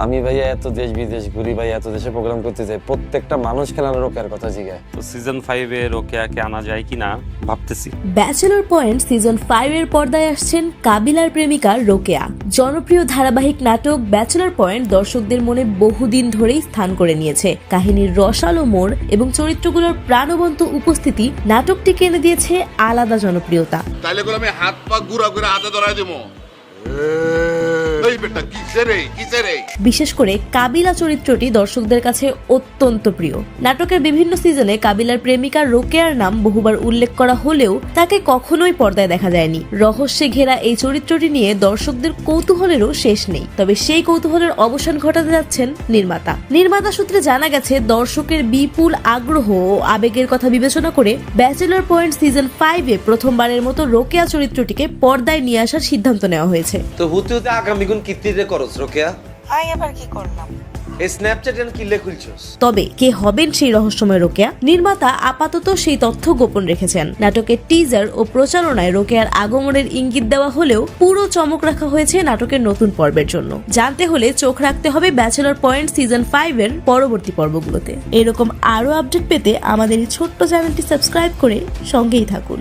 আমি ভাইয়া এত দেশ বিদেশ ঘুরি ভাই, এত দেশে প্রোগ্রাম করতে যাই, প্রত্যেকটা মানুষ খেলার রোকেয়ার কথা জিগায়। তো সিজন 5 এ রোকেয়াকে আনা যায় কিনা ভাবতেছি। ব্যাচেলর পয়েন্ট সিজন 5 এর পর্দায় আসছেন কাবিলার প্রেমিকা রোকেয়া। জনপ্রিয় ধারাবাহিক নাটক ব্যাচেলর পয়েন্ট দর্শকদের মনে বহুদিন ধরেই স্থান করে নিয়েছে। কাহিনীর রসালো মোড় এবং চরিত্রগুলোর প্রাণবন্ত উপস্থিতি নাটকটিকে এনে দিয়েছে আলাদা জনপ্রিয়তা। তাইলে করে আমি হাত পা গুড়া করে হাতে ধরাই দেবো। এই বেটা কিসে রে? বিশেষ করে কাবিলা চরিত্রটি দর্শকদের কাছে অত্যন্ত প্রিয়। নাটকের বিভিন্ন সিজনে কাবিলার প্রেমিকা রোকেয়ার নাম বহুবার উল্লেখ করা হলেও তাকে কখনোই পর্দায় দেখা যায়নি। রহস্যে ঘেরা এই চরিত্রটি নিয়ে দর্শকদের কৌতূহলেরও শেষ নেই। তবে সেই কৌতূহলের অবসান ঘটাতে যাচ্ছেন নির্মাতা সূত্রে জানা গেছে, দর্শকের বিপুল আগ্রহ ও আবেগের কথা বিবেচনা করে ব্যাচেলর পয়েন্ট সিজন 5 এ প্রথমবারের মতো রোকেয়া চরিত্রটিকে পর্দায় নিয়ে আসার সিদ্ধান্ত নেওয়া হয়েছে। তো হতে হতে আগামী গুণ কিত্তিরে করছ রোকেয়া? আই আবার কি করলাম? এই স্ন্যাপচ্যাট এন কিলে খুলছস? তবে কে হবেন সেই রহস্যময় রোকেয়া, নির্মাতা আপাতত সেই তথ্য গোপন রেখেছেন। নাটকের টিজার ও প্রচারণায় রোকেয়ার আগমনের ইঙ্গিত দেওয়া হলেও পুরো চমক রাখা হয়েছে নাটকের নতুন পর্বের জন্য। জানতে হলে চোখ রাখতে হবে ব্যাচেলর পয়েন্ট সিজন 5 এর পরবর্তী পর্বগুলোতে। এরকম আরো আপডেট পেতে আমাদের এই ছোট্ট চ্যানেলটি সাবস্ক্রাইব করে সঙ্গেই থাকুন।